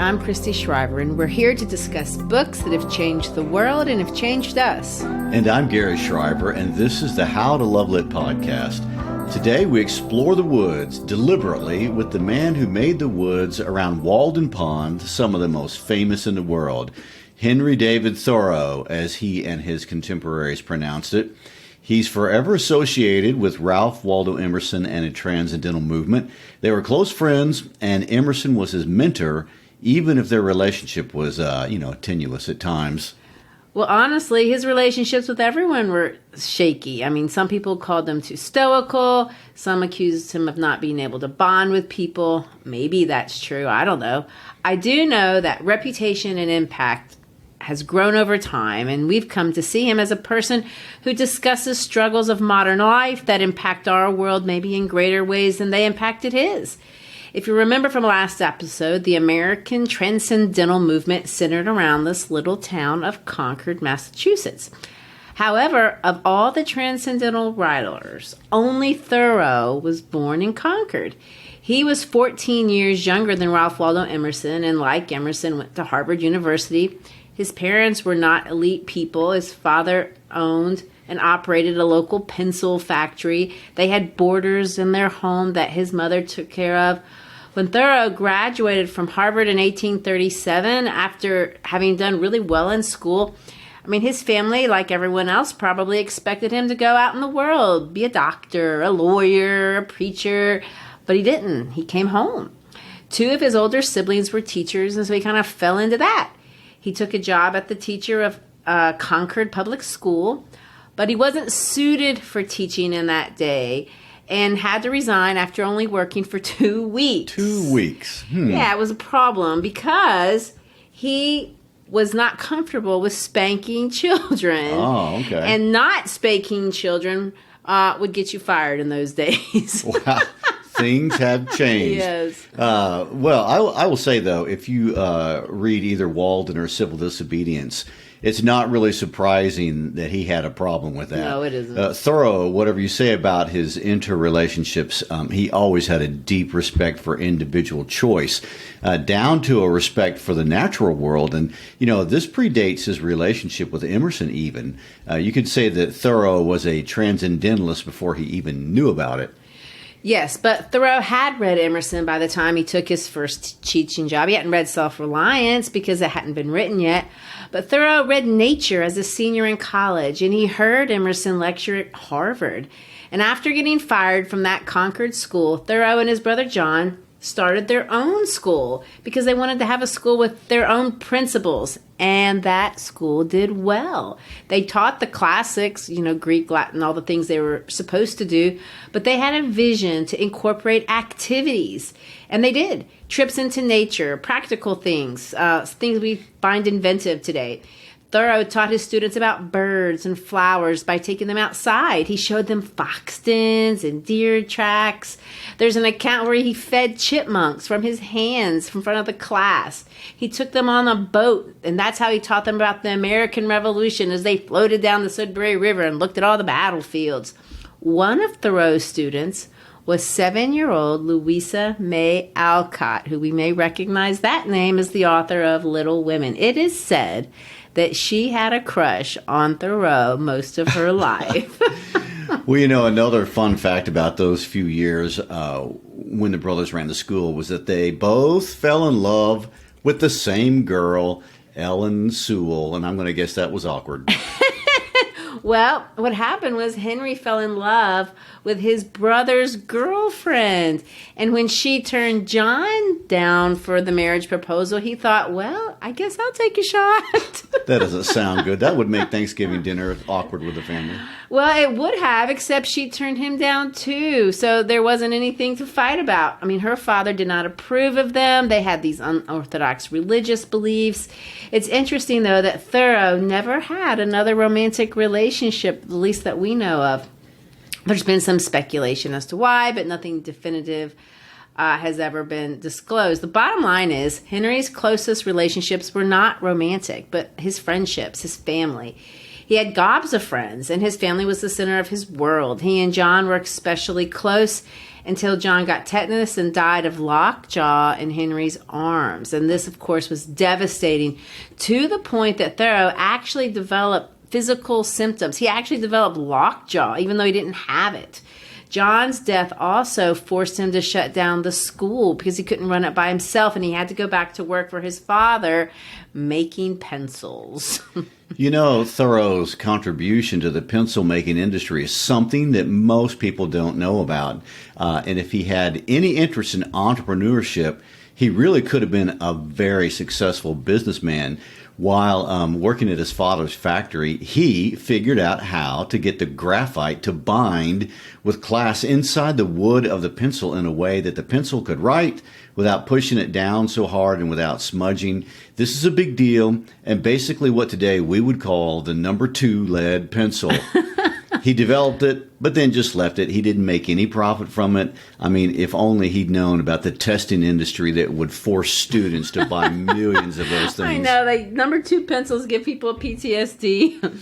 I'm Christy Shriver, and we're here to discuss books that have changed the world and have changed us. And I'm Gary Shriver, and this is the How to Love Lit podcast. Today we explore the woods deliberately with the man who made the woods around Walden Pond some of the most famous in the world, Henry David Thoreau, as he and his contemporaries pronounced it. He's forever associated with Ralph Waldo Emerson and a transcendental movement. They were close friends, and Emerson was his mentor, even if their relationship was, tenuous at times. Well, honestly, his relationships with everyone were shaky. I mean, some people called him too stoical. Some accused him of not being able to bond with people. Maybe that's true. I don't know. I do know that reputation and impact has grown over time, and we've come to see him as a person who discusses struggles of modern life that impact our world maybe in greater ways than they impacted his. If you remember from last episode, the American Transcendental Movement centered around this little town of Concord, Massachusetts. However, of all the transcendental writers, only Thoreau was born in Concord. He was 14 years younger than Ralph Waldo Emerson, and like Emerson, went to Harvard University. His parents were not elite people. His father owned and operated a local pencil factory. They had boarders in their home that his mother took care of. When Thoreau graduated from Harvard in 1837, after having done really well in school, his family, like everyone else, probably expected him to go out in the world, be a doctor, a lawyer, a preacher, but he didn't. He came home. Two of his older siblings were teachers, and so he kind of fell into that. He took a job at the teacher of Concord Public School, but he wasn't suited for teaching in that day and had to resign after only working for 2 weeks. 2 weeks. Yeah, it was a problem because he was not comfortable with spanking children. Oh, okay. And not spanking children would get you fired in those days. Wow. Things have changed. Yes. I will say, though, if you read either Walden or Civil Disobedience, it's not really surprising that he had a problem with that. No, it isn't. Thoreau, whatever you say about his interrelationships, he always had a deep respect for individual choice, down to a respect for the natural world. And, this predates his relationship with Emerson even. You could say that Thoreau was a transcendentalist before he even knew about it. Yes, but Thoreau had read Emerson by the time he took his first teaching job. He hadn't read Self-Reliance because it hadn't been written yet. But Thoreau read Nature as a senior in college, and he heard Emerson lecture at Harvard. And after getting fired from that Concord school, Thoreau and his brother John started their own school because they wanted to have a school with their own principles. And that school did well. They taught the classics, Greek, Latin, all the things they were supposed to do. But they had a vision to incorporate activities. And they did. Trips into nature, practical things, things we find inventive today. Thoreau taught his students about birds and flowers by taking them outside. He showed them fox dens and deer tracks. There's an account where he fed chipmunks from his hands in front of the class. He took them on a boat, and that's how he taught them about the American Revolution as they floated down the Sudbury River and looked at all the battlefields. One of Thoreau's students was 7-year-old Louisa May Alcott, who we may recognize that name as the author of Little Women. It is said that she had a crush on Thoreau most of her life. Well, another fun fact about those few years when the brothers ran the school was that they both fell in love with the same girl, Ellen Sewell, and I'm going to guess that was awkward. Well, what happened was Henry fell in love with his brother's girlfriend. And when she turned John down for the marriage proposal, he thought, well, I guess I'll take a shot. That doesn't sound good. That would make Thanksgiving dinner awkward with the family. Well, it would have, except she turned him down too. So there wasn't anything to fight about. Her father did not approve of them. They had these unorthodox religious beliefs. It's interesting, though, that Thoreau never had another romantic relationship, at least that we know of. There's been some speculation as to why, but nothing definitive has ever been disclosed. The bottom line is Henry's closest relationships were not romantic, but his friendships, his family. He had gobs of friends, and his family was the center of his world. He and John were especially close until John got tetanus and died of lockjaw in Henry's arms. And this, of course, was devastating to the point that Thoreau actually developed physical symptoms. He actually developed lockjaw, even though he didn't have it. John's death also forced him to shut down the school because he couldn't run it by himself, and he had to go back to work for his father making pencils. You know, Thoreau's contribution to the pencil making industry is something that most people don't know about. And if he had any interest in entrepreneurship, he really could have been a very successful businessman. While working at his father's factory, he figured out how to get the graphite to bind with glass inside the wood of the pencil in a way that the pencil could write without pushing it down so hard and without smudging. This is a big deal, and basically what today we would call the number 2 lead pencil. He developed it, but then just left it. He didn't make any profit from it. I mean, if only he'd known about the testing industry that would force students to buy millions of those things. I know, like number 2 pencils give people PTSD.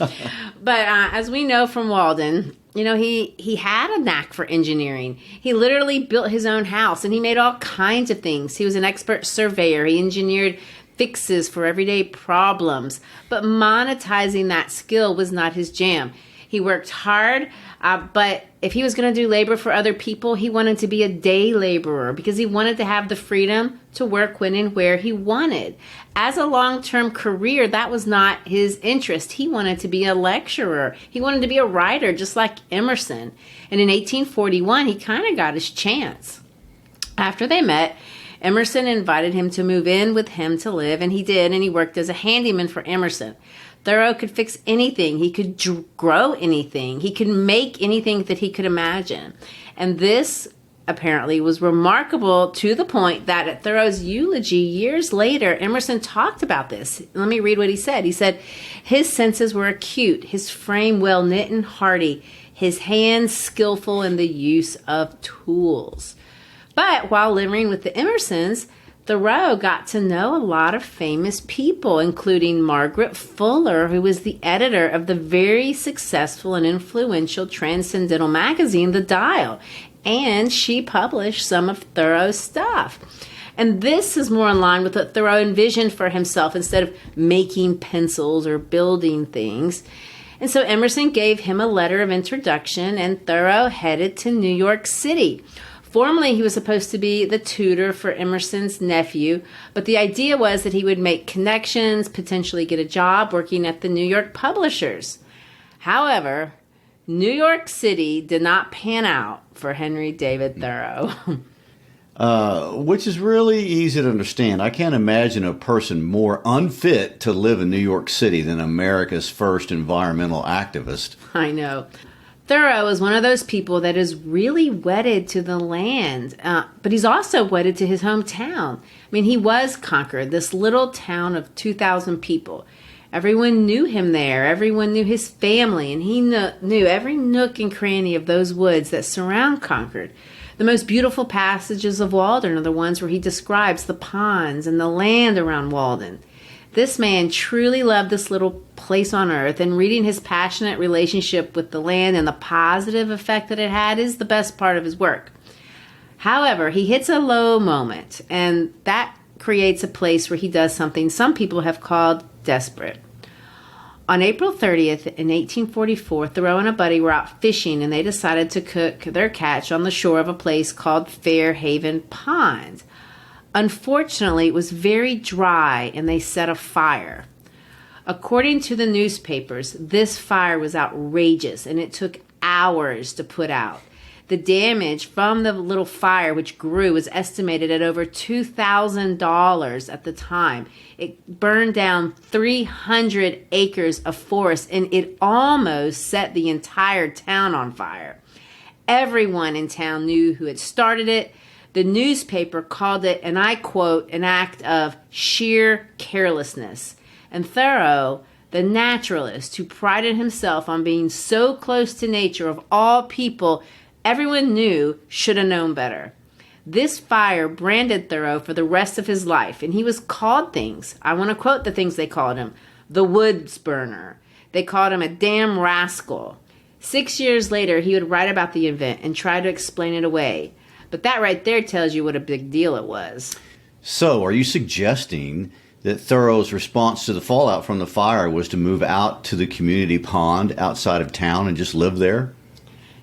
But as we know from Walden, you know, he had a knack for engineering. He literally built his own house, and he made all kinds of things. He was an expert surveyor. He engineered fixes for everyday problems. But monetizing that skill was not his jam. He worked hard, but if he was going to do labor for other people, he wanted to be a day laborer because he wanted to have the freedom to work when and where he wanted. As a long-term career, that was not his interest. He wanted to be a lecturer. He wanted to be a writer, just like Emerson. And in 1841, he kind of got his chance. After they met, Emerson invited him to move in with him to live, and he did, and he worked as a handyman for Emerson. Thoreau could fix anything. He could grow anything. He could make anything that he could imagine. And this apparently was remarkable to the point that at Thoreau's eulogy years later, Emerson talked about this. Let me read what he said. He said, his senses were acute, his frame well knit and hearty, his hands skillful in the use of tools. But while living with the Emersons, Thoreau got to know a lot of famous people, including Margaret Fuller, who was the editor of the very successful and influential transcendental magazine, The Dial, and she published some of Thoreau's stuff. And this is more in line with what Thoreau envisioned for himself instead of making pencils or building things. And so Emerson gave him a letter of introduction, and Thoreau headed to New York City. Formerly, he was supposed to be the tutor for Emerson's nephew, but the idea was that he would make connections, potentially get a job working at the New York publishers. However, New York City did not pan out for Henry David Thoreau. Which is really easy to understand. I can't imagine a person more unfit to live in New York City than America's first environmental activist. I know. Thoreau is one of those people that is really wedded to the land, but he's also wedded to his hometown. I mean, he was Concord, this little town of 2,000 people. Everyone knew him there. Everyone knew his family, and he knew every nook and cranny of those woods that surround Concord. The most beautiful passages of Walden are the ones where he describes the ponds and the land around Walden. This man truly loved this little place on earth, and reading his passionate relationship with the land and the positive effect that it had is the best part of his work. However, he hits a low moment, and that creates a place where he does something some people have called desperate. On April 30th in 1844, Thoreau and a buddy were out fishing, and they decided to cook their catch on the shore of a place called Fairhaven Pond. Unfortunately, it was very dry, and they set a fire. According to the newspapers, this fire was outrageous, and it took hours to put out. The damage from the little fire, which grew, was estimated at over $2,000 at the time. It burned down 300 acres of forest, and it almost set the entire town on fire. Everyone in town knew who had started it. The newspaper called it, and I quote, an act of sheer carelessness. And Thoreau, the naturalist who prided himself on being so close to nature of all people, everyone knew should have known better. This fire branded Thoreau for the rest of his life, and he was called things. I want to quote the things they called him. The woods burner, They called him a damn rascal. 6 years later, he would write about the event and try to explain it away. But that right there tells you what a big deal it was. So, are you suggesting that Thoreau's response to the fallout from the fire was to move out to the community pond outside of town and just live there?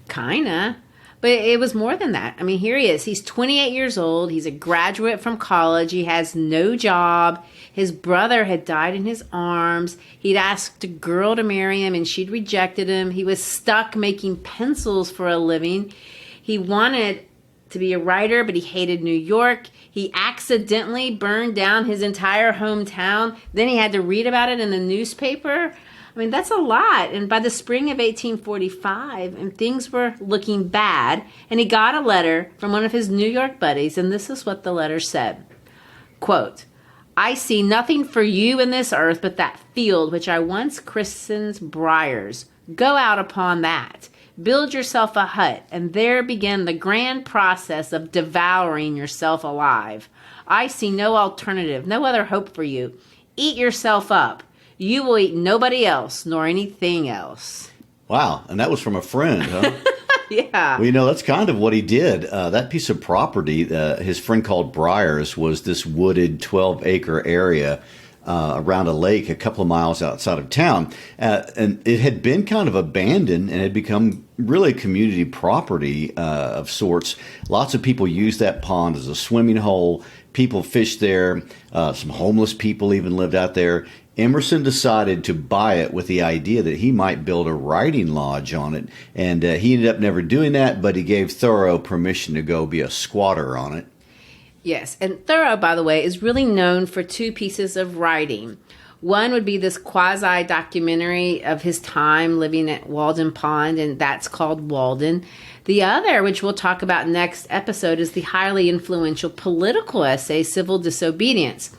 Kinda. But it was more than that. I mean, here he is. He's 28 years old. He's a graduate from college. He has no job. His brother had died in his arms. He'd asked a girl to marry him, and she'd rejected him. He was stuck making pencils for a living. He wanted to be a writer, but he hated New York. He accidentally burned down his entire hometown. Then he had to read about it in the newspaper. I mean, that's a lot. And by the spring of 1845, and things were looking bad, and he got a letter from one of his New York buddies, and this is what the letter said. Quote, I see nothing for you in this earth but that field which I once christened Briars. Go out upon that. Build yourself a hut, and there begin the grand process of devouring yourself alive. I see no alternative, no other hope for you. Eat yourself up. You will eat nobody else, nor anything else. Wow, and that was from a friend, huh? Yeah. Well, that's kind of what he did. That piece of property, his friend called Briars, was this wooded 12-acre area around a lake a couple of miles outside of town. And it had been kind of abandoned and had become really community property of sorts. Lots of people used that pond as a swimming hole. People fished there. Some homeless people even lived out there. Emerson decided to buy it with the idea that he might build a writing lodge on it. And he ended up never doing that, but he gave Thoreau permission to go be a squatter on it. Yes, and Thoreau, by the way, is really known for two pieces of writing. One would be this quasi-documentary of his time living at Walden Pond, and that's called Walden. The other, which we'll talk about next episode, is the highly influential political essay, Civil Disobedience.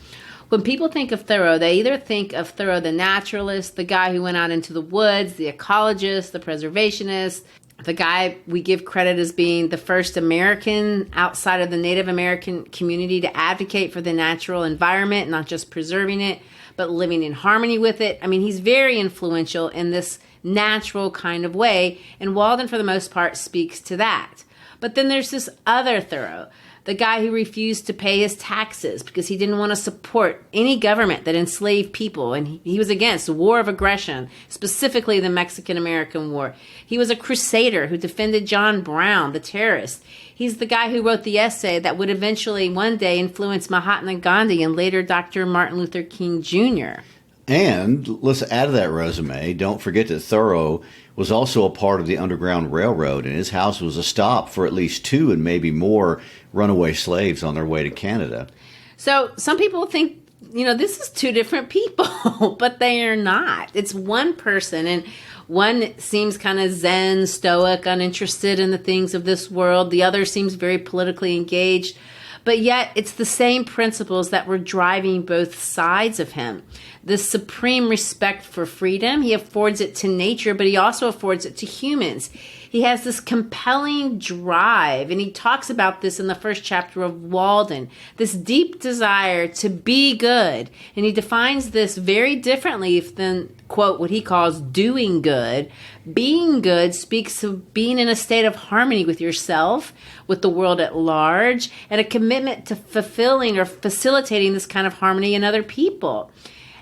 When people think of Thoreau, they either think of Thoreau the naturalist, the guy who went out into the woods, the ecologist, the preservationist, the guy we give credit as being the first American outside of the Native American community to advocate for the natural environment, not just preserving it, but living in harmony with it. I mean, he's very influential in this natural kind of way, and Walden, for the most part, speaks to that. But then there's this other Thoreau, the guy who refused to pay his taxes because he didn't want to support any government that enslaved people. And he was against the war of aggression, specifically the Mexican-American War. He was a crusader who defended John Brown, the terrorist. He's the guy who wrote the essay that would eventually one day influence Mahatma Gandhi and later Dr. Martin Luther King Jr. And let's add to that resume, don't forget that Thoreau was also a part of the Underground Railroad, and his house was a stop for at least 2 and maybe more runaway slaves on their way to Canada. So some people think, this is 2 different people, but they are not. It's one person, and one seems kind of zen, stoic, uninterested in the things of this world. The other seems very politically engaged. But yet, it's the same principles that were driving both sides of him. This supreme respect for freedom, he affords it to nature, but he also affords it to humans. He has this compelling drive, and he talks about this in the first chapter of Walden, this deep desire to be good. And he defines this very differently than, quote, what he calls doing good. Being good speaks of being in a state of harmony with yourself, with the world at large, and a commitment to fulfilling or facilitating this kind of harmony in other people.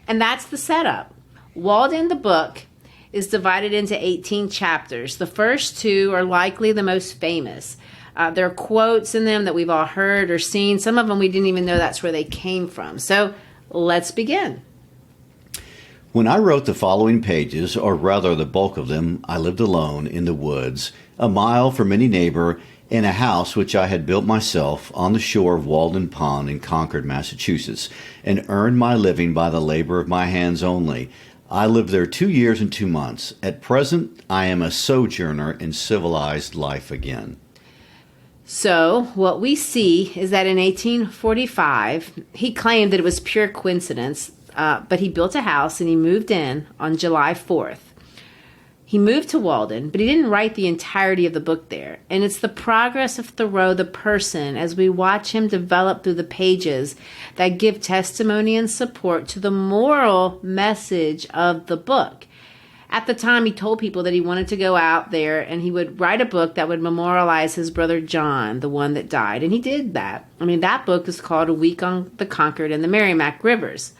And that's the setup. Walden, the book, is divided into 18 chapters. The first 2 are likely the most famous. There are quotes in them that we've all heard or seen. Some of them we didn't even know that's where they came from. So let's begin. When I wrote the following pages, or rather the bulk of them, I lived alone in the woods, a mile from any neighbor, in a house which I had built myself on the shore of Walden Pond in Concord, Massachusetts, and earned my living by the labor of my hands only. I lived there 2 years and 2 months. At present, I am a sojourner in civilized life again. So what we see is that in 1845, he claimed that it was pure coincidence, but he built a house and he moved in on July 4th. He moved to Walden, but he didn't write the entirety of the book there. And it's the progress of Thoreau, the person, as we watch him develop through the pages that give testimony and support to the moral message of the book. At the time, he told people that he wanted to go out there and he would write a book that would memorialize his brother John, the one that died. And he did that. I mean, that book is called A Week on the Concord and the Merrimack Rivers.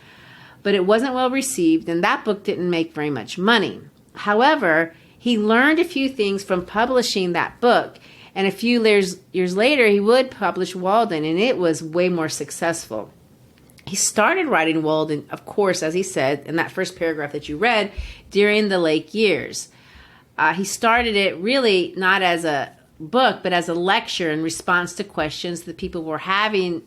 But it wasn't well received, and that book didn't make very much money. However, he learned a few things from publishing that book. And a few years later, he would publish Walden, and it was way more successful. He started writing Walden, of course, as he said in that first paragraph that you read, during the Lake years. He started it really not as a book, but as a lecture in response to questions that people were having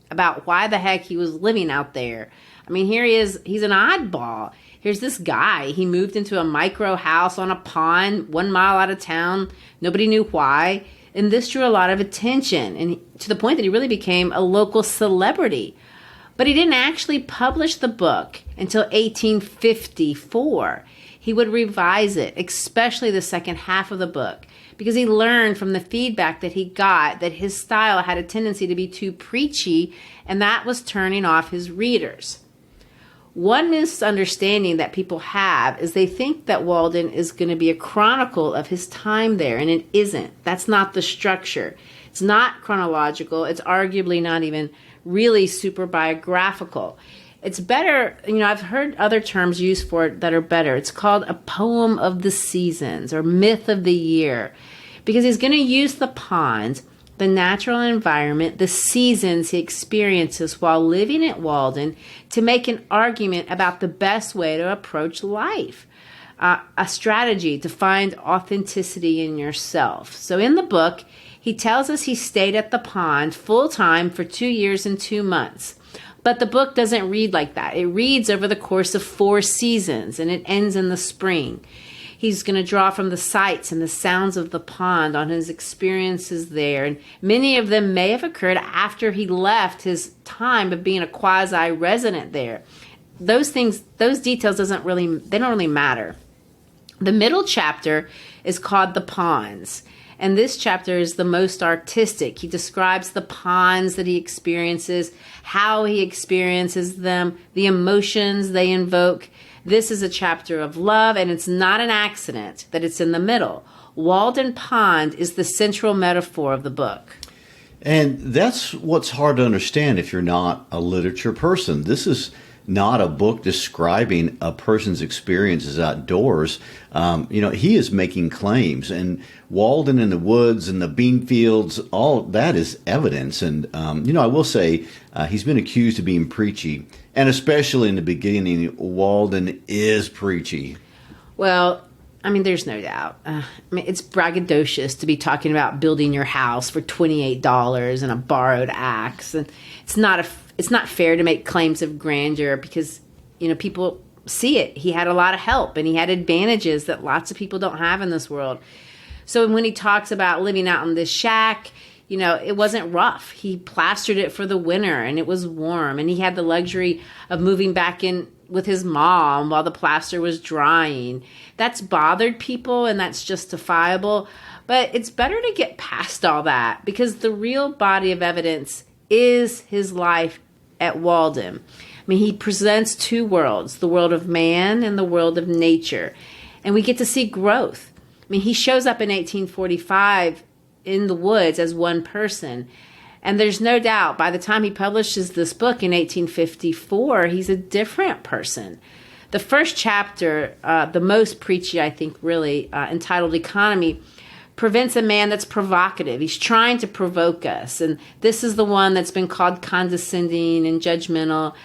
about why the heck he was living out there. I mean, here he is. He's an oddball. Here's this guy. He moved into a micro house on a pond 1 mile out of town. Nobody knew why. And this drew a lot of attention, and to the point that he really became a local celebrity. But he didn't actually publish the book until 1854. He would revise it, especially the second half of the book, because he learned from the feedback that he got that his style had a tendency to be too preachy, and that was turning off his readers. One misunderstanding that people have is they think that Walden is going to be a chronicle of his time there, and it isn't. That's not the structure. It's not chronological. It's arguably not even really super biographical. It's better, I've heard other terms used for it that are better. It's called a poem of the seasons or myth of the year, because he's going to use the pond, the natural environment, the seasons he experiences while living at Walden to make an argument about the best way to approach life, a strategy to find authenticity in yourself. So in the book, he tells us he stayed at the pond full-time for 2 years and 2 months. But the book doesn't read like that. It reads over the course of 4 seasons, and it ends in the spring. He's going to draw from the sights and the sounds of the pond on his experiences there. And many of them may have occurred after he left his time of being a quasi-resident there. Those details don't really matter. The middle chapter is called The Ponds. And this chapter is the most artistic. He describes the ponds that he experiences, how he experiences them, the emotions they invoke. This is a chapter of love, and it's not an accident that it's in the middle. Walden Pond is the central metaphor of the book. And that's what's hard to understand if you're not a literature person. This is not a book describing a person's experiences outdoors. He is making claims, and Walden and the woods and the bean fields, all that is evidence. And, I will say he's been accused of being preachy, and especially in the beginning, Walden is preachy. Well, there's no doubt. It's braggadocious to be talking about building your house for $28 and a borrowed axe. And it's not fair to make claims of grandeur because, people see it. He had a lot of help and he had advantages that lots of people don't have in this world. So when he talks about living out in this shack, it wasn't rough. He plastered it for the winter and it was warm, and he had the luxury of moving back in with his mom while the plaster was drying. That's bothered people, and that's justifiable. But it's better to get past all that, because the real body of evidence is his life at Walden. He presents 2 worlds, the world of man and the world of nature. And we get to see growth. He shows up in 1845 in the woods as one person. And there's no doubt by the time he publishes this book in 1854, he's a different person. The first chapter, the most preachy, I think, really, entitled Economy, prevents a man that's provocative. He's trying to provoke us. And this is the one that's been called condescending and judgmental.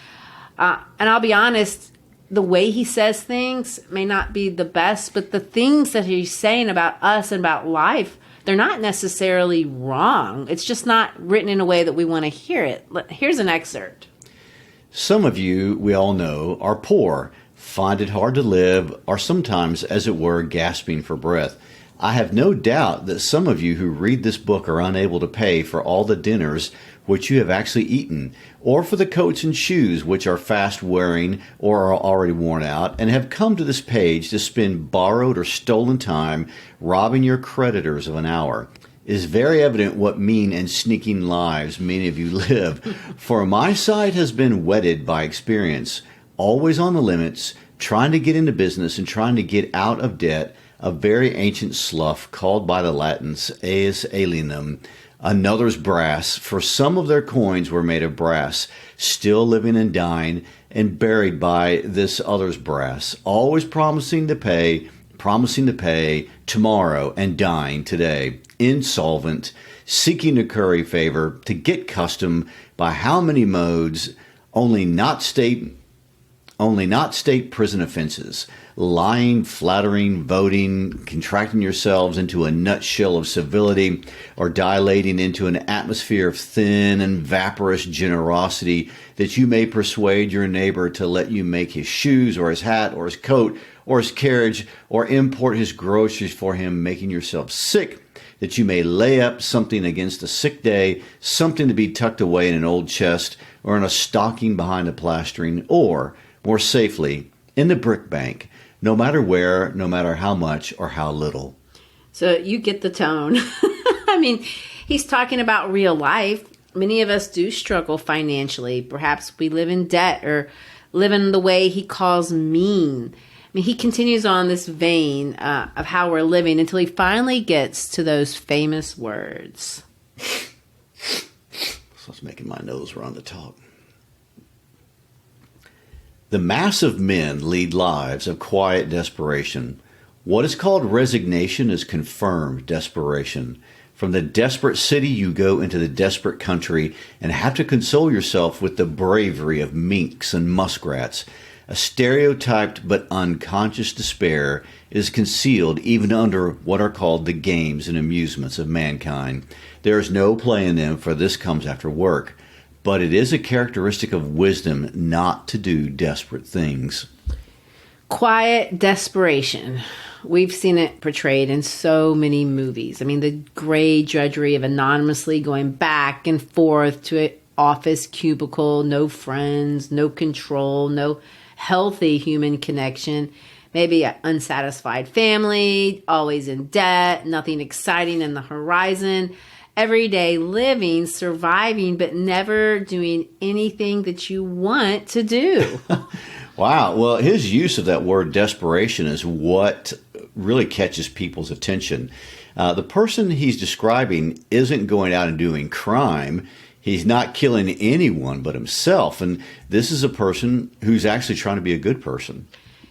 And I'll be honest, the way he says things may not be the best, but the things that he's saying about us and about life, they're not necessarily wrong. It's just not written in a way that we want to hear it. Here's an excerpt. Some of you, we all know, are poor, find it hard to live, are sometimes, as it were, gasping for breath. I have no doubt that some of you who read this book are unable to pay for all the dinners which you have actually eaten, or for the coats and shoes which are fast wearing or are already worn out, and have come to this page to spend borrowed or stolen time robbing your creditors of an hour. It is very evident what mean and sneaking lives many of you live, for my sight has been whetted by experience, always on the limits, trying to get into business and trying to get out of debt, a very ancient slough called by the Latins aes alienum, another's brass, for some of their coins were made of brass, still living and dying and buried by this other's brass, always promising to pay tomorrow and dying today, insolvent, seeking to curry favor, to get custom by how many modes, only not state prison offenses, lying, flattering, voting, contracting yourselves into a nutshell of civility, or dilating into an atmosphere of thin and vaporous generosity, that you may persuade your neighbor to let you make his shoes or his hat or his coat or his carriage, or import his groceries for him, making yourself sick, that you may lay up something against a sick day, something to be tucked away in an old chest or in a stocking behind a plastering, or, more safely, in the brick bank, no matter where, no matter how much or how little. So you get the tone. I mean, he's talking about real life. Many of us do struggle financially. Perhaps we live in debt or live in the way he calls mean. I mean, he continues on this vein of how we're living until he finally gets to those famous words. So it's making my nose run to talk. The mass of men lead lives of quiet desperation. What is called resignation is confirmed desperation. From the desperate city, you go into the desperate country and have to console yourself with the bravery of minks and muskrats. A stereotyped but unconscious despair is concealed even under what are called the games and amusements of mankind. There is no play in them, for this comes after work. But it is a characteristic of wisdom not to do desperate things. Quiet desperation. We've seen it portrayed in so many movies. I mean, the gray drudgery of anonymously going back and forth to an office cubicle, no friends, no control, no healthy human connection, maybe an unsatisfied family, always in debt, nothing exciting in the horizon, everyday living, surviving, but never doing anything that you want to do. Wow. Well, his use of that word desperation is what really catches people's attention. The person he's describing isn't going out and doing crime. He's not killing anyone but himself. And this is a person who's actually trying to be a good person.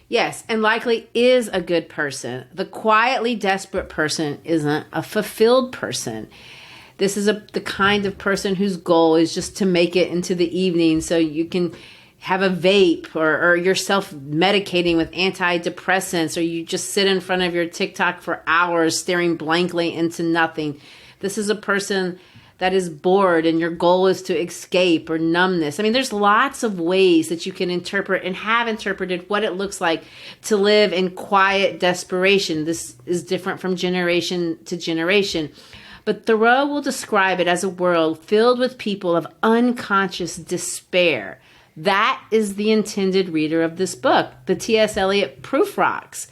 Yes, and likely is a good person. The quietly desperate person isn't a fulfilled person. This is the kind of person whose goal is just to make it into the evening so you can have a vape or you're self-medicating with antidepressants, or you just sit in front of your TikTok for hours staring blankly into nothing. This is a person that is bored and your goal is to escape or numbness. I mean, there's lots of ways that you can interpret and have interpreted what it looks like to live in quiet desperation. This is different from generation to generation. But Thoreau will describe it as a world filled with people of unconscious despair. That is the intended reader of this book, the T.S. Eliot proof rocks.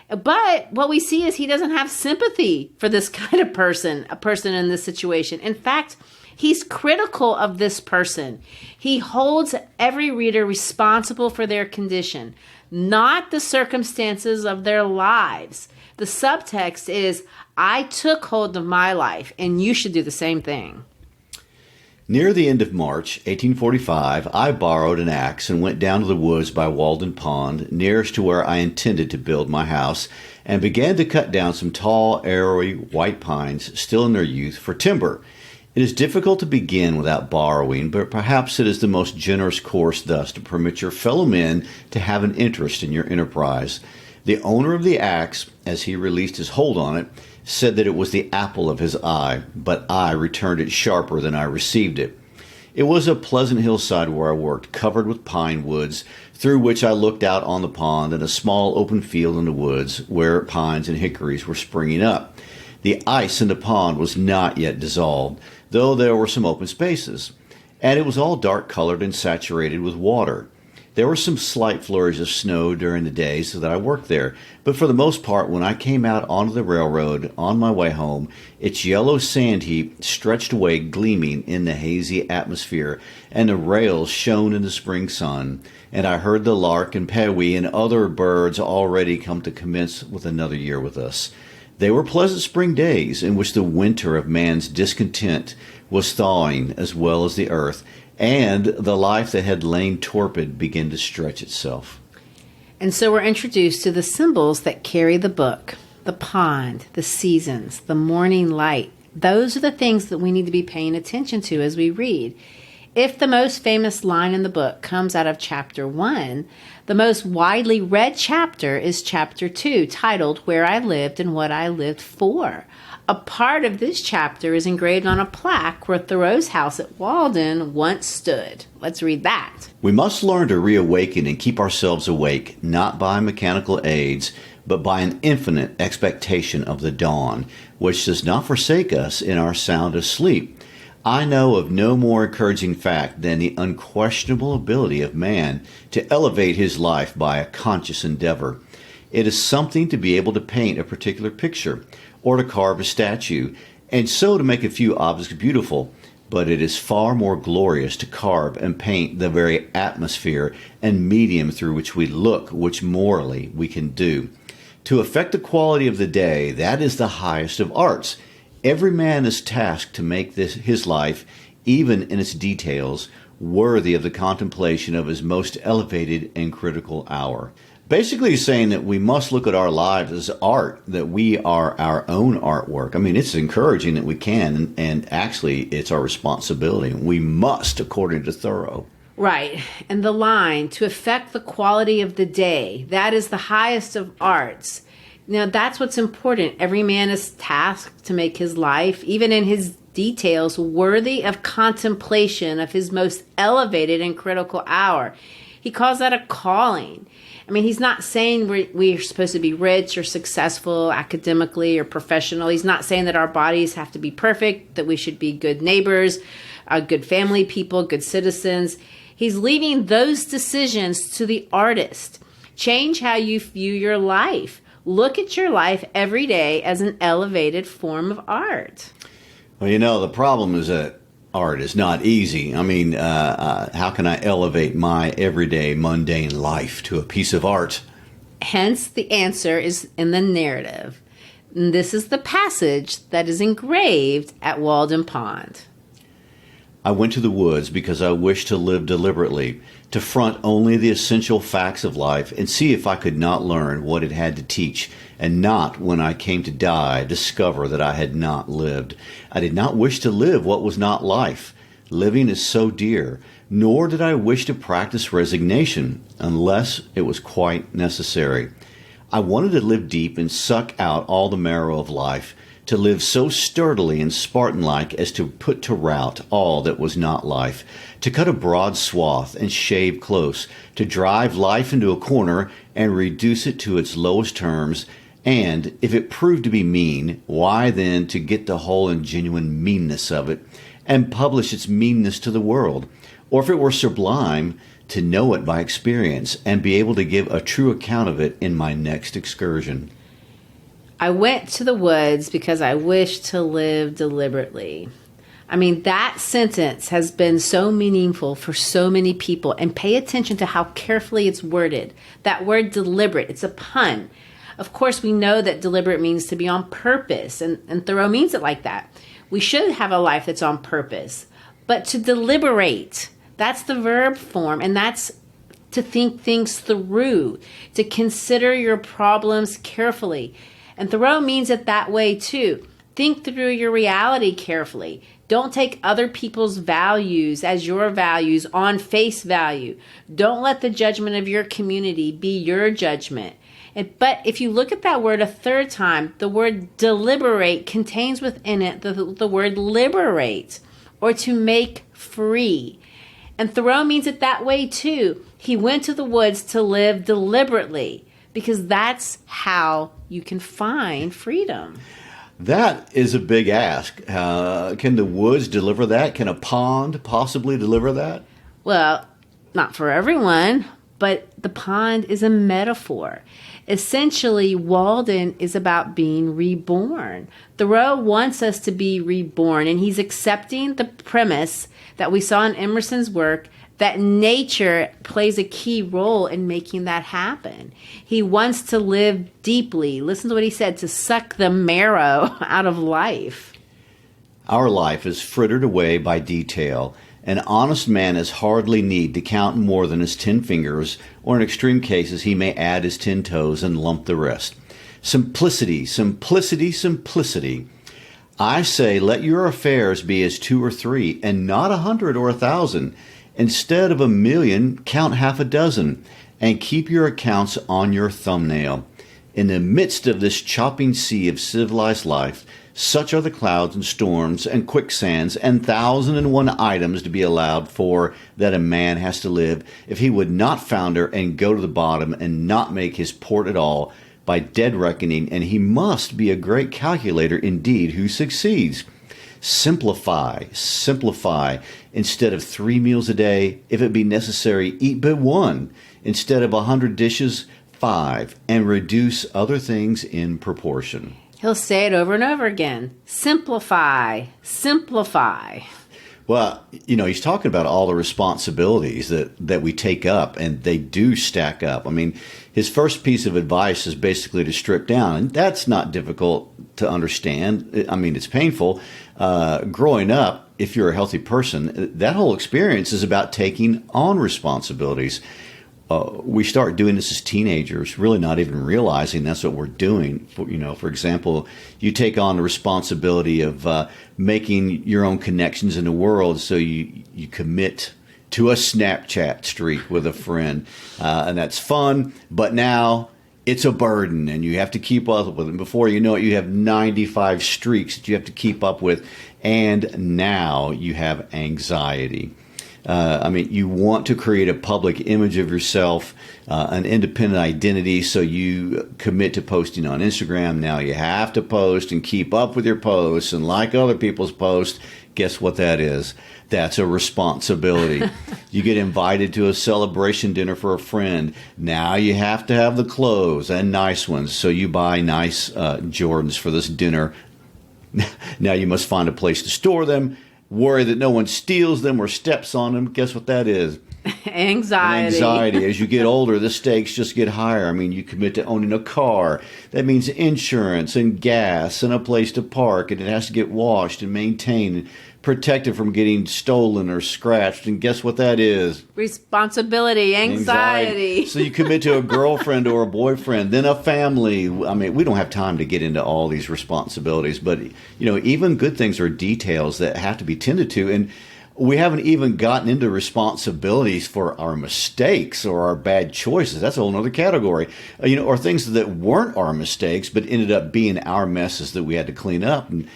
But what we see is he doesn't have sympathy for this kind of person, a person in this situation. In fact, he's critical of this person. He holds every reader responsible for their condition, not the circumstances of their lives. The subtext is, I took hold of my life, and you should do the same thing. Near the end of March 1845, I borrowed an axe and went down to the woods by Walden Pond, nearest to where I intended to build my house, and began to cut down some tall, arrowy white pines still in their youth for timber. It is difficult to begin without borrowing, but perhaps it is the most generous course thus to permit your fellow men to have an interest in your enterprise. The owner of the axe, as he released his hold on it, said that it was the apple of his eye, but I returned it sharper than I received it. It was a pleasant hillside where I worked, covered with pine woods, through which I looked out on the pond and a small open field in the woods where pines and hickories were springing up. The ice in the pond was not yet dissolved, though there were some open spaces, and it was all dark-colored and saturated with water. There were some slight flurries of snow during the days that I worked there, but for the most part, when I came out onto the railroad on my way home, its yellow sand heap stretched away gleaming in the hazy atmosphere, and the rails shone in the spring sun, and I heard the lark and pewee and other birds already come to commence with another year with us. They were pleasant spring days in which the winter of man's discontent was thawing as well as the earth, and the life that had lain torpid began to stretch itself. And so we're introduced to the symbols that carry the book, the pond, the seasons, the morning light. Those are the things that we need to be paying attention to as we read. If the most famous line in the book comes out of chapter 1, the most widely read chapter is chapter 2, titled Where I Lived and What I Lived For. A part of this chapter is engraved on a plaque where Thoreau's house at Walden once stood. Let's read that. We must learn to reawaken and keep ourselves awake, not by mechanical aids, but by an infinite expectation of the dawn, which does not forsake us in our soundest sleep. I know of no more encouraging fact than the unquestionable ability of man to elevate his life by a conscious endeavor. It is something to be able to paint a particular picture, or to carve a statue, and so to make a few objects beautiful, but it is far more glorious to carve and paint the very atmosphere and medium through which we look, which morally we can do. To affect the quality of the day, that is the highest of arts. Every man is tasked to make his life, even in its details, worthy of the contemplation of his most elevated and critical hour. Basically, he's saying that we must look at our lives as art, that we are our own artwork. I mean, it's encouraging that we can, and actually it's our responsibility. We must, according to Thoreau. Right. And the line, to affect the quality of the day, that is the highest of arts. Now, that's what's important. Every man is tasked to make his life, even in his details, worthy of contemplation of his most elevated and critical hour. He calls that a calling. I mean, he's not saying we're supposed to be rich or successful academically or professional. He's not saying that our bodies have to be perfect, that we should be good neighbors, good family people, good citizens. He's leaving those decisions to the artist. Change how you view your life. Look at your life every day as an elevated form of art. Well, you know, the problem is that art is not easy. I mean, how can I elevate my everyday mundane life to a piece of art? Hence, the answer is in the narrative. And this is the passage that is engraved at Walden Pond. I went to the woods because I wished to live deliberately, to front only the essential facts of life and see if I could not learn what it had to teach, and not, when I came to die, discover that I had not lived. I did not wish to live what was not life. Living is so dear, nor did I wish to practice resignation, unless it was quite necessary. I wanted to live deep and suck out all the marrow of life, to live so sturdily and Spartan-like as to put to rout all that was not life, to cut a broad swath and shave close, to drive life into a corner and reduce it to its lowest terms, and, if it proved to be mean, why then to get the whole and genuine meanness of it, and publish its meanness to the world, or if it were sublime, to know it by experience, and be able to give a true account of it in my next excursion. I went to the woods because I wished to live deliberately. I mean, that sentence has been so meaningful for so many people. And pay attention to how carefully it's worded. That word deliberate, it's a pun. Of course, we know that deliberate means to be on purpose. And Thoreau means it like that. We should have a life that's on purpose. But to deliberate, that's the verb form. And that's to think things through. To consider your problems carefully. And Thoreau means it that way too. Think through your reality carefully. Don't take other people's values as your values on face value. Don't let the judgment of your community be your judgment. But if you look at that word a third time, the word deliberate contains within it the word liberate, or to make free. And Thoreau means it that way too. He went to the woods to live deliberately, because that's how you can find freedom. That is a big ask. Can the woods deliver that? Can a pond possibly deliver that? Well, not for everyone, but the pond is a metaphor. Essentially, Walden is about being reborn. Thoreau wants us to be reborn, and he's accepting the premise that we saw in Emerson's work that nature plays a key role in making that happen. He wants to live deeply. Listen to what he said, to suck the marrow out of life. Our life is frittered away by detail. An honest man has hardly need to count more than his 10 fingers, or in extreme cases he may add his 10 toes and lump the rest. Simplicity, simplicity, simplicity. I say let your affairs be as 2 or 3, and not 100 or 1,000. Instead of 1,000,000, count half a dozen, and keep your accounts on your thumbnail. In the midst of this chopping sea of civilized life, such are the clouds and storms and quicksands and 1,001 items to be allowed for that a man has to live if he would not founder and go to the bottom and not make his port at all by dead reckoning, and he must be a great calculator indeed who succeeds. Simplify, simplify. Instead of 3 meals a day, if it be necessary, eat but 1. Instead of 100 dishes, 5, and reduce other things in proportion. He'll say it over and over again. Simplify, simplify. Well, he's talking about all the responsibilities that we take up, and they do stack up. I mean, his first piece of advice is basically to strip down, and that's not difficult to understand. I mean, it's painful. Growing up, if you're a healthy person, that whole experience is about taking on responsibilities. We start doing this as teenagers, really not even realizing that's what we're doing. For example, you take on the responsibility of making your own connections in the world, so you commit to a Snapchat streak with a friend, and that's fun, but now it's a burden, and you have to keep up with it. Before you know it, you have 95 streaks that you have to keep up with, and now you have anxiety. You want to create a public image of yourself, an independent identity, so you commit to posting on Instagram. Now you have to post and keep up with your posts and like other people's posts. Guess what that is? That's a responsibility. You get invited to a celebration dinner for a friend. Now you have to have the clothes, and nice ones, so you buy nice Jordans for this dinner. Now you must find a place to store them. Worry that no one steals them or steps on them. Guess what that is? Anxiety. As you get older, the stakes just get higher. I mean, you commit to owning a car. That means insurance and gas and a place to park, and it has to get washed and maintained and protected from getting stolen or scratched. And guess what that is? Responsibility, anxiety. So you commit to a girlfriend or a boyfriend, then a family. I mean, we don't have time to get into all these responsibilities, but even good things are details that have to be tended to. And we haven't even gotten into responsibilities for our mistakes or our bad choices. That's a whole other category. Or things that weren't our mistakes but ended up being our messes that we had to clean up. And,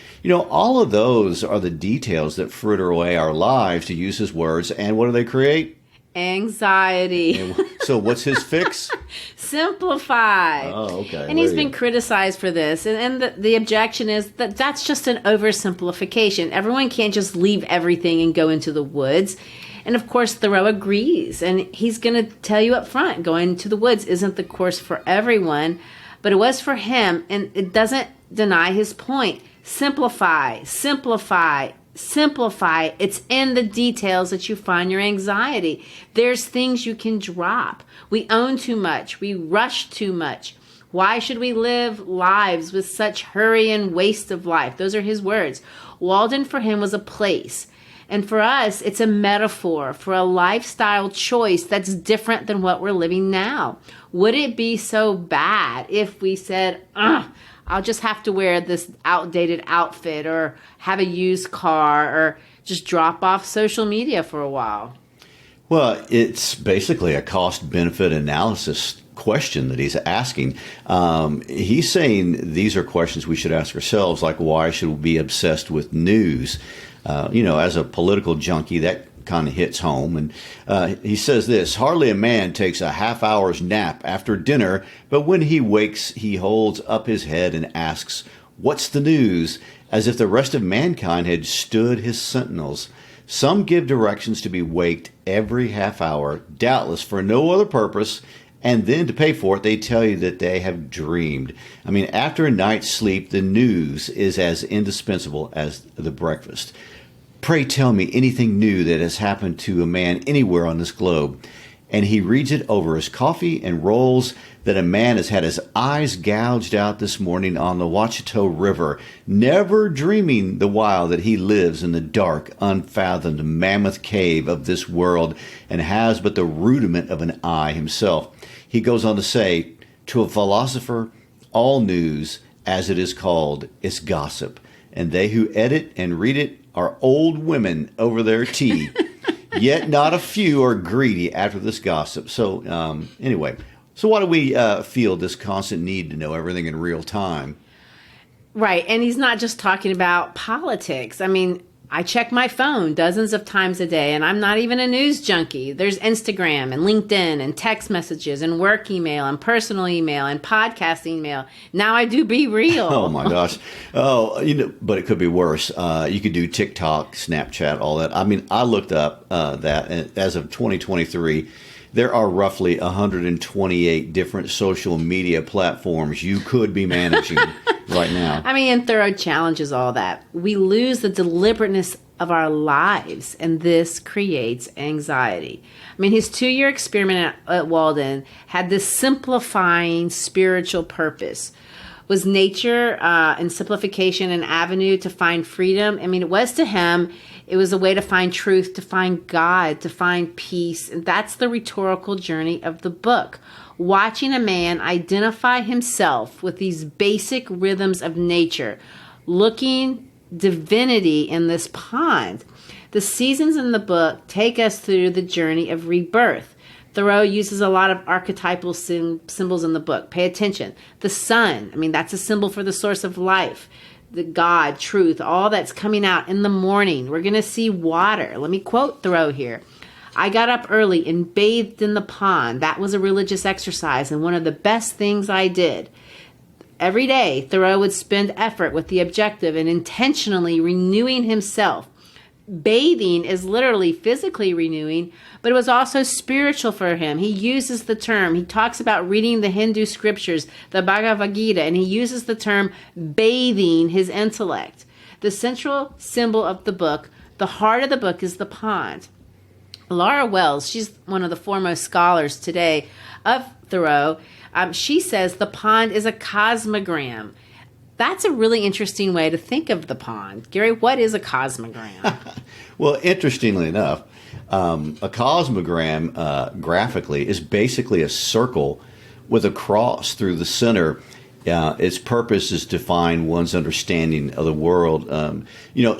all of those are the details that fritter away our lives, to use his words. And what do they create? Anxiety. So what's his fix? Simplify. Oh, okay. And he's been criticized for this. And the objection is that that's just an oversimplification. Everyone can't just leave everything and go into the woods. And of course, Thoreau agrees. And he's going to tell you up front, going to the woods isn't the course for everyone, but it was for him. And it doesn't deny his point. Simplify, simplify, simplify. It's in the details that you find your anxiety. There's things you can drop. We own too much. We rush too much. Why should we live lives with such hurry and waste of life? Those are his words. Walden for him was a place. And for us, it's a metaphor for a lifestyle choice that's different than what we're living now. Would it be so bad if we said, I'll just have to wear this outdated outfit or have a used car or just drop off social media for a while? Well, it's basically a cost-benefit analysis question that he's asking. He's saying these are questions we should ask ourselves, like why should we be obsessed with news? As a political junkie, that kind of hits home. And he says this: hardly a man takes a half-hour's nap after dinner, but when he wakes, he holds up his head and asks, "What's the news?" as if the rest of mankind had stood his sentinels. Some give directions to be waked every half hour, doubtless for no other purpose, and then to pay for it, they tell you that they have dreamed. I mean, after a night's sleep, the news is as indispensable as the breakfast. Pray tell me anything new that has happened to a man anywhere on this globe. And he reads it over his coffee and rolls that a man has had his eyes gouged out this morning on the Wachito River, never dreaming the while that he lives in the dark, unfathomed mammoth cave of this world and has but the rudiment of an eye himself. He goes on to say, to a philosopher, all news, as it is called, is gossip, and they who edit and read it are old women over their tea. Yet not a few are greedy after this gossip. So anyway, so why do we feel this constant need to know everything in real time? Right. And he's not just talking about politics. I mean, I check my phone dozens of times a day, and I'm not even a news junkie. There's Instagram and LinkedIn and text messages and work email and personal email and podcast email. Now I do Be Real. Oh, my gosh. Oh, but it could be worse. You could do TikTok, Snapchat, all that. I mean, I looked up that, and as of 2023, there are roughly 128 different social media platforms you could be managing right now. I mean, and Thoreau challenges all that. We lose the deliberateness of our lives, and this creates anxiety. I mean, his 2-year experiment at Walden had this simplifying spiritual purpose. Was nature and simplification an avenue to find freedom? I mean, it was to him. It was a way to find truth, to find God, to find peace. And that's the rhetorical journey of the book. Watching a man identify himself with these basic rhythms of nature, looking divinity in this pond. The seasons in the book take us through the journey of rebirth. Thoreau uses a lot of archetypal symbols in the book. Pay attention. The sun, I mean, that's a symbol for the source of life. The God, truth, all that's coming out in the morning. We're going to see water. Let me quote Thoreau here. I got up early and bathed in the pond. That was a religious exercise and one of the best things I did. Every day, Thoreau would spend effort with the objective and intentionally renewing himself. Bathing is literally physically renewing, but it was also spiritual for him. He uses the term, he talks about reading the Hindu scriptures, the Bhagavad Gita, and he uses the term bathing his intellect. The central symbol of the book, the heart of the book, is the pond. Laura Wells, she's one of the foremost scholars today of Thoreau. She says the pond is a cosmogram. That's a really interesting way to think of the pond. Gary, what is a cosmogram? Well, interestingly enough, a cosmogram graphically is basically a circle with a cross through the center. Its purpose is to find one's understanding of the world.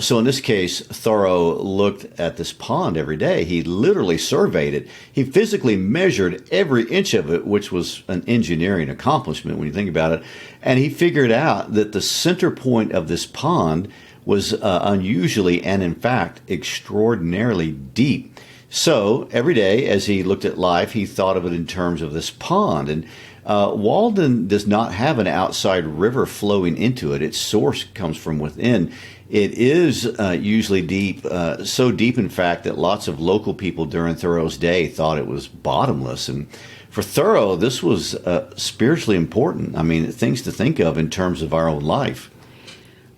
So in this case, Thoreau looked at this pond every day. He literally surveyed it. He physically measured every inch of it, which was an engineering accomplishment when you think about it. And he figured out that the center point of this pond was unusually and, in fact, extraordinarily deep. So every day as he looked at life, he thought of it in terms of this pond. And Walden does not have an outside river flowing into it. Its source comes from within. It is usually deep, so deep, in fact, that lots of local people during Thoreau's day thought it was bottomless. And for Thoreau, this was spiritually important. I mean, things to think of in terms of our own life.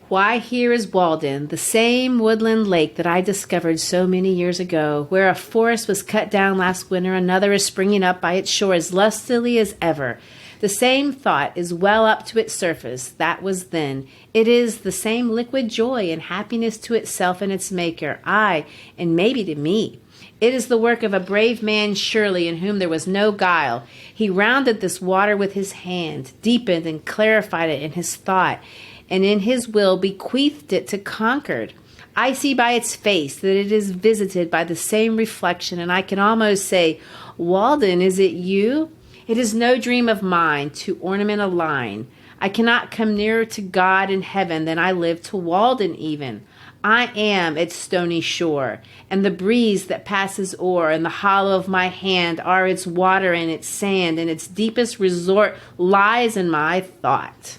Why, here is Walden, the same woodland lake that I discovered so many years ago. Where a forest was cut down last winter, another is springing up by its shore as lustily as ever. The same thought is well up to its surface. That was then. It is the same liquid joy and happiness to itself and its maker, aye, and maybe to me. It is the work of a brave man surely, in whom there was no guile. He rounded this water with his hand, deepened and clarified it in his thought, and in his will bequeathed it to Concord. I see by its face that it is visited by the same reflection, and I can almost say, Walden, is it you? It is no dream of mine to ornament a line. I cannot come nearer to God in heaven than I live to Walden even. I am its stony shore, and the breeze that passes o'er, and the hollow of my hand are its water and its sand, and its deepest resort lies in my thought.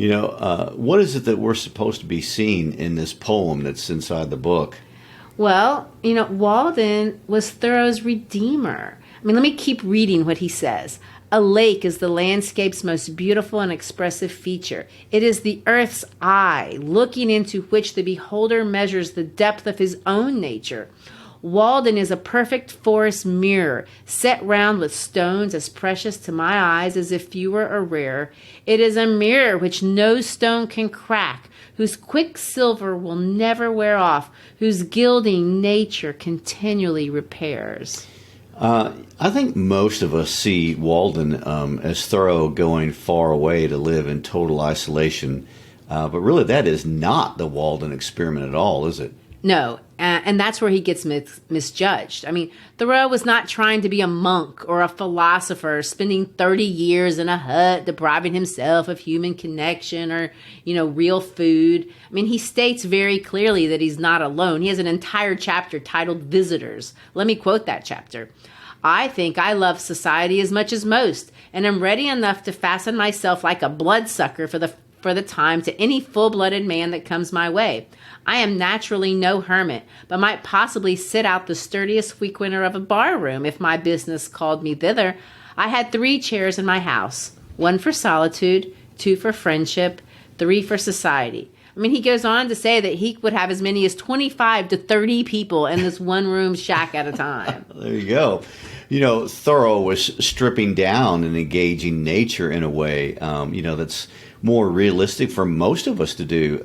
What is it that we're supposed to be seeing in this poem that's inside the book? Well, Walden was Thoreau's redeemer. Let me keep reading what he says. A lake is the landscape's most beautiful and expressive feature. It is the earth's eye, looking into which the beholder measures the depth of his own nature. Walden is a perfect forest mirror, set round with stones as precious to my eyes as if fewer or rare. It is a mirror which no stone can crack, whose quicksilver will never wear off, whose gilding nature continually repairs. I think most of us see Walden as Thoreau going far away to live in total isolation, but really that is not the Walden experiment at all, is it? No, and that's where he gets misjudged. Thoreau was not trying to be a monk or a philosopher, spending 30 years in a hut, depriving himself of human connection or, real food. He states very clearly that he's not alone. He has an entire chapter titled Visitors. Let me quote that chapter. I think I love society as much as most, and am ready enough to fasten myself like a bloodsucker for the time to any full-blooded man that comes my way. I am naturally no hermit, but might possibly sit out the sturdiest frequenter of a bar room if my business called me thither. I had 3 chairs in my house, 1 for solitude, 2 for friendship, 3 for society. He goes on to say that he would have as many as 25 to 30 people in this one-room shack at a time. There you go. Thoreau was stripping down and engaging nature in a way, that's more realistic for most of us to do.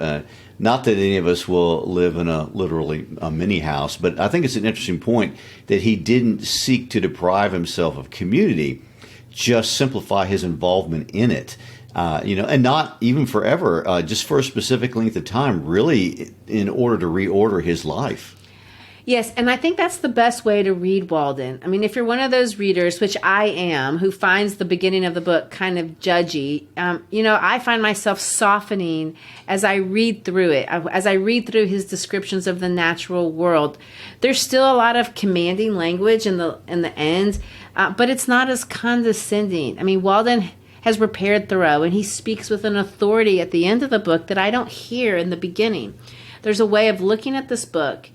Not that any of us will live in literally a mini house, but I think it's an interesting point that he didn't seek to deprive himself of community, just simplify his involvement in it. And not even forever, just for a specific length of time, really in order to reorder his life. Yes, and I think that's the best way to read Walden. If you're one of those readers, which I am, who finds the beginning of the book kind of judgy, I find myself softening as I read through it, as I read through his descriptions of the natural world. There's still a lot of commanding language in the end, but it's not as condescending. Walden has prepared Thoreau, and he speaks with an authority at the end of the book that I don't hear in the beginning. There's a way of looking at this book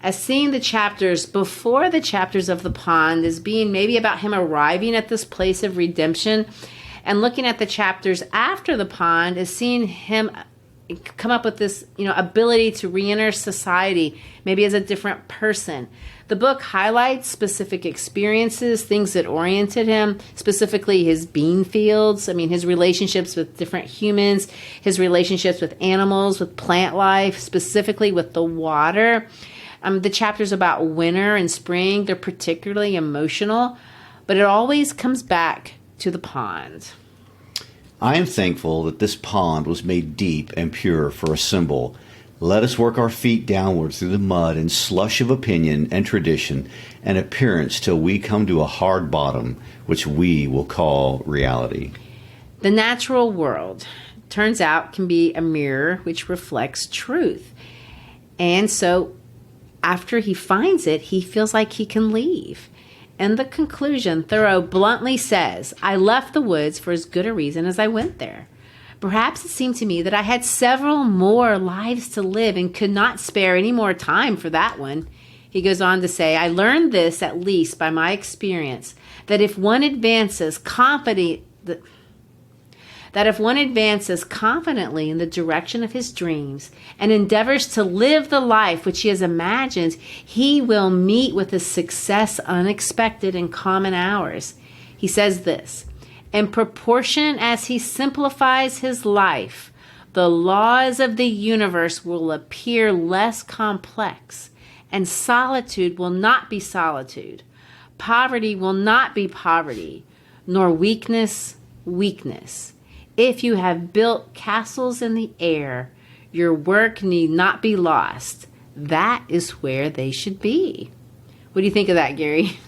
as seeing the chapters before the chapters of the pond as being maybe about him arriving at this place of redemption, and looking at the chapters after the pond as seeing him come up with this, ability to re-enter society, maybe as a different person. The book highlights specific experiences, things that oriented him, specifically his bean fields. His relationships with different humans, his relationships with animals, with plant life, specifically with the water. The chapters about winter and spring, they're particularly emotional, but it always comes back to the pond. I am thankful that this pond was made deep and pure for a symbol. Let us work our feet downward through the mud and slush of opinion and tradition and appearance till we come to a hard bottom, which we will call reality. The natural world, turns out, can be a mirror which reflects truth. And so after he finds it, he feels like he can leave. In the conclusion, Thoreau bluntly says, I left the woods for as good a reason as I went there. Perhaps it seemed to me that I had several more lives to live and could not spare any more time for that one. He goes on to say, I learned this, at least by my experience, that if one advances confidently in the direction of his dreams and endeavors to live the life which he has imagined, he will meet with a success unexpected in common hours. He says this, in proportion as he simplifies his life, the laws of the universe will appear less complex, and solitude will not be solitude. Poverty will not be poverty, nor weakness, weakness. If you have built castles in the air, your work need not be lost. That is where they should be. What do you think of that, Gary?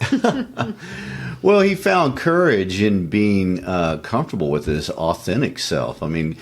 Well, he found courage in being comfortable with his authentic self. We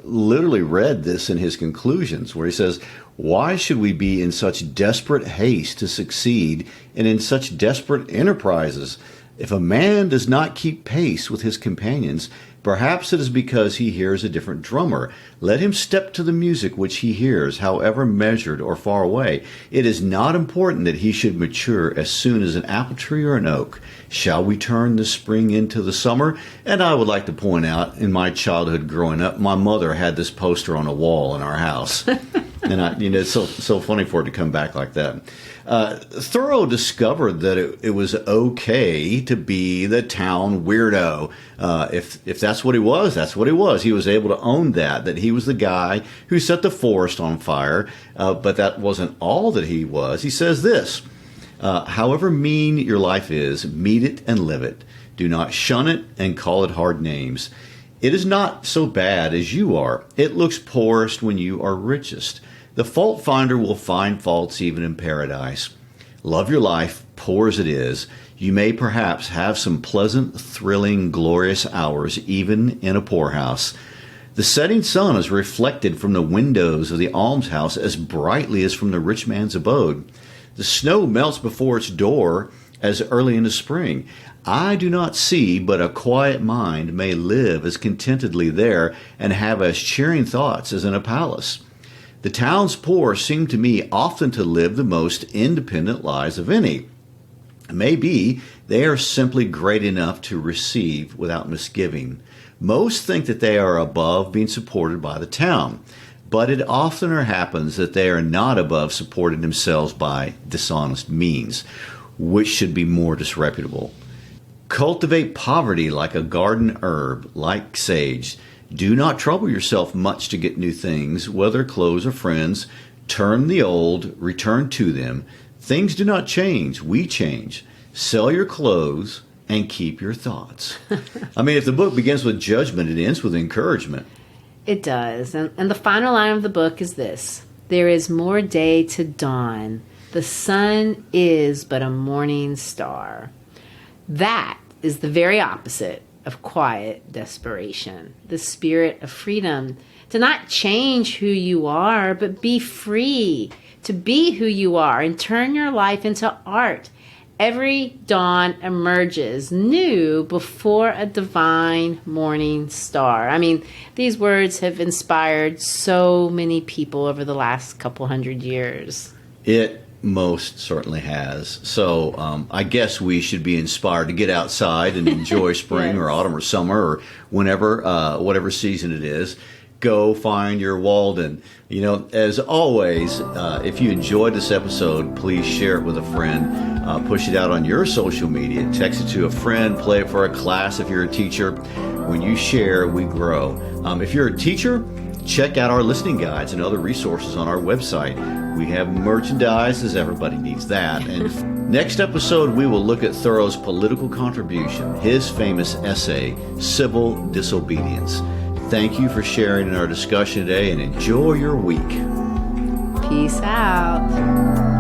literally read this in his conclusions where he says, why should we be in such desperate haste to succeed and in such desperate enterprises? If a man does not keep pace with his companions, Perhaps it is because he hears a different drummer. Let him step to the music which he hears, however measured or far away. It is not important that he should mature as soon as an apple tree or an oak. Shall we turn the spring into the summer? And I would like to point out, in my childhood growing up, my mother had this poster on a wall in our house. And it's so funny for it to come back like that. Thoreau discovered that it was okay to be the town weirdo. If that's what he was, that's what he was. He was able to own that he was the guy who set the forest on fire. But that wasn't all that he was. He says this, however mean your life is, meet it and live it. Do not shun it and call it hard names. It is not so bad as you are. It looks poorest when you are richest. The fault finder will find faults even in paradise. Love your life, poor as it is. You may perhaps have some pleasant, thrilling, glorious hours even in a poorhouse. The setting sun is reflected from the windows of the almshouse as brightly as from the rich man's abode. The snow melts before its door as early in the spring. I do not see, but a quiet mind may live as contentedly there and have as cheering thoughts as in a palace. The town's poor seem to me often to live the most independent lives of any. Maybe they are simply great enough to receive without misgiving. Most think that they are above being supported by the town, but it oftener happens that they are not above supporting themselves by dishonest means, which should be more disreputable. Cultivate poverty like a garden herb, like sage. Do not trouble yourself much to get new things, whether clothes or friends. Turn the old, return to them. Things do not change, we change. Sell your clothes and keep your thoughts. I mean, if the book begins with judgment, it ends with encouragement. It does. And the final line of the book is this. There is more day to dawn. The sun is but a morning star. That is the very opposite of quiet desperation, the spirit of freedom, to not change who you are, but be free to be who you are and turn your life into art. Every dawn emerges new before a divine morning star. I mean, these words have inspired so many people over the last couple hundred years. It most certainly has. So I guess we should be inspired to get outside and enjoy spring or autumn or summer or whenever, whatever season it is. Go find your Walden. You know, as always, if you enjoyed this episode, please share it with a friend. Push it out on your social media. Text it to a friend. Play it for a class if you're a teacher. When you share, we grow. If you're a teacher, check out our listening guides and other resources on our website. We have merchandise, as everybody needs that. And next episode, we will look at Thoreau's political contribution, his famous essay, Civil Disobedience. Thank you for sharing in our discussion today and enjoy your week. Peace out.